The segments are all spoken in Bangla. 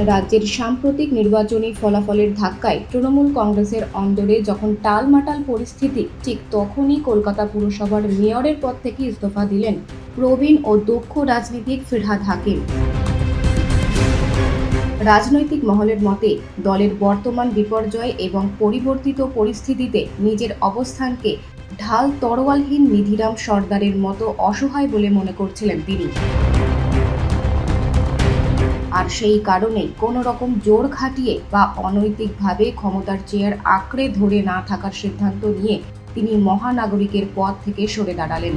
রাজ্যের সাম্প্রতিক নির্বাচনী ফলাফলের ধাক্কায় তৃণমূল কংগ্রেসের অন্দরে যখন টালমাটাল পরিস্থিতি, ঠিক তখনই কলকাতা পুরসভার মেয়রের পদ থেকে ইস্তফা দিলেন প্রবীণ ও দক্ষ রাজনীতিক ফিরহাদ হাকিম। রাজনৈতিক মহলের মতে দলের বর্তমান বিপর্যয় এবং পরিবর্তিত পরিস্থিতিতে নিজের অবস্থানকে ঢাল তরোয়ালহীন নিধিরাম সর্দারের মতো অসহায় বলে মনে করছিলেন তিনি। আর সেই কারণেই কোনো রকম জোর খাটিয়ে বা অনৈতিকভাবে ক্ষমতার চেয়ার আঁকড়ে ধরে না থাকার সিদ্ধান্ত নিয়ে তিনি মহানাগরিকের পদ থেকে সরে দাঁড়ালেন।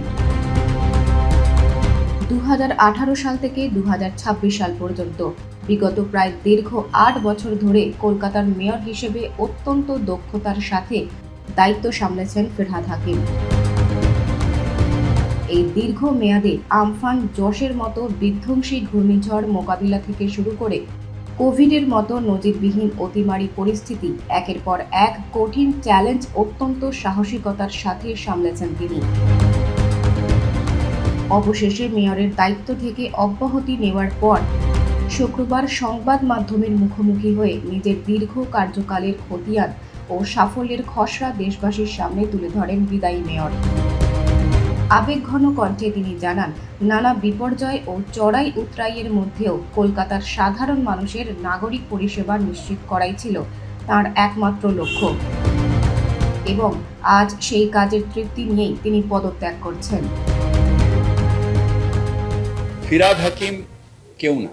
2018 সাল থেকে 2026 সাল পর্যন্ত বিগত প্রায় দীর্ঘ 8 বছর ধরে কলকাতার মেয়র হিসেবে অত্যন্ত দক্ষতার সাথে দায়িত্ব সামলেছেন ফিরহাদ হাকিম। এই দীর্ঘ মেয়াদে আমফান, যশের মতো বিধ্বংসী ঘূর্ণিঝড় মোকাবিলা থেকে শুরু করে কোভিডের মতো নজিরবিহীন অতিমারী পরিস্থিতি, একের পর এক কঠিন চ্যালেঞ্জ অত্যন্ত সাহসিকতার সাথে সামলেছেন তিনি। অবশেষে মেয়রের দায়িত্ব থেকে অব্যাহতি নেওয়ার পর শুক্রবার সংবাদ মাধ্যমের মুখোমুখি হয়ে নিজের দীর্ঘ কার্যকালের খতিয়ান ও সাফল্যের খসড়া দেশবাসীর সামনে তুলে ধরেন বিদায়ী মেয়র। আবেগঘন কণ্ঠে তিনি জানান, নানা বিপর্যয় ও চড়াই উতরাইয়ের মধ্যেও কলকাতার সাধারণ মানুষের নাগরিক পরিষেবা নিশ্চিত করাই ছিল তাঁর একমাত্র লক্ষ্য এবং আজ সেই কাজের তৃপ্তি নিয়েই তিনি পদত্যাগ করছেন। ফিরহাদ হাকিম কেউ না,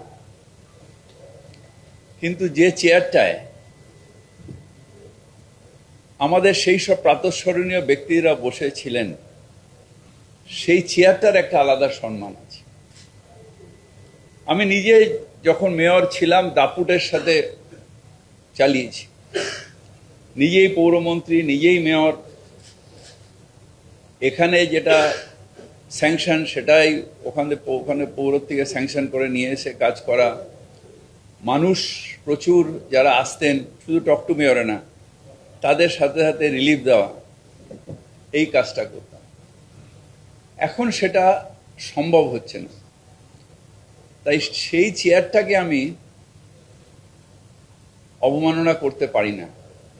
কিন্তু যে চেয়ারটায় আমাদের সেই সব প্রাতঃস্মরণীয় ব্যক্তিরা বসেছিলেন, সেই চেয়ারটার একটা আলাদা সম্মান আছে। আমি নিজে যখন মেয়র ছিলাম দাপুটের সাথে চালিয়েছি, নিজেই পৌরমন্ত্রী, নিজেই মেয়র। এখানে যেটা স্যাংশন সেটাই ওখানে পৌর থেকে স্যাংশন করে নিয়ে এসে কাজ করা। মানুষ প্রচুর যারা আসতেন, শুধু টক টু মেয়রে না, তাদের সাথে সাথে রিলিফ দেওয়া, এই কাজটা করতাম। এখন সেটা সম্ভব হচ্ছে না, তাই সেই চেয়ারটাকে আমি অবমাননা করতে পারি না,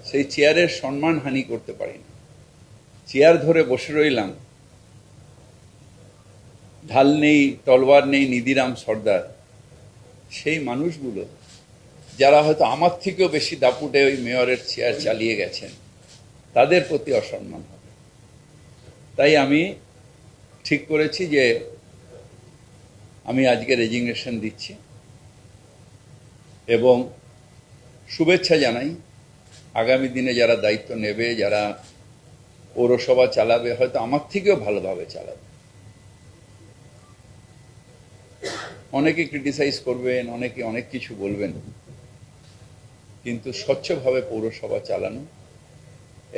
সেই চেয়ারের সম্মানহানি করতে পারি না। চেয়ার ধরে বসে রইলাম, ঢাল নেই, তলোয়ার নেই, নিধিরাম সর্দার। সেই মানুষগুলো যারা হয়তো আমার থেকেও বেশি দাপুটে ওই মেয়রের চেয়ার চালিয়ে গেছেন, তাদের প্রতি অসম্মান হবে। তাই আমি ঠিক করেছি যে আমি আজকে রেজিগনেশন দিচ্ছি এবং শুভেচ্ছা জানাই আগামী দিনে যারা দায়িত্ব নেবে, যারা পৌরসভা চালাবে, হয়তো আমার থেকেও ভালোভাবে চালাবে। অনেকে ক্রিটিসাইজ করবেন, অনেকে অনেক কিছু বলবেন, কিন্তু স্বচ্ছভাবে পৌরসভা চালানো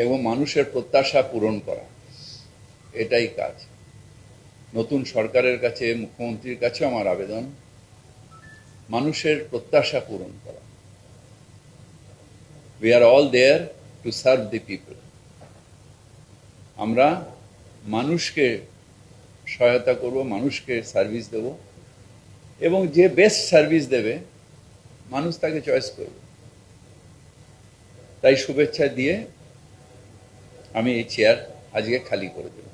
এবং মানুষের প্রত্যাশা পূরণ করা, এটাই কাজ। নতুন সরকারের কাছে, মুখ্যমন্ত্রীর কাছে আমার আবেদন, মানুষের প্রত্যাশা পূরণ করা। We are all there to serve the people. আমরা মানুষকে সহায়তা করব, মানুষকে সার্ভিস দেব এবং যে বেস্ট সার্ভিস দেবে মানুষ তাকে চয়েস করবে। তাই শুভেচ্ছা দিয়ে আমি এই চেয়ার আজকে খালি করে দেব।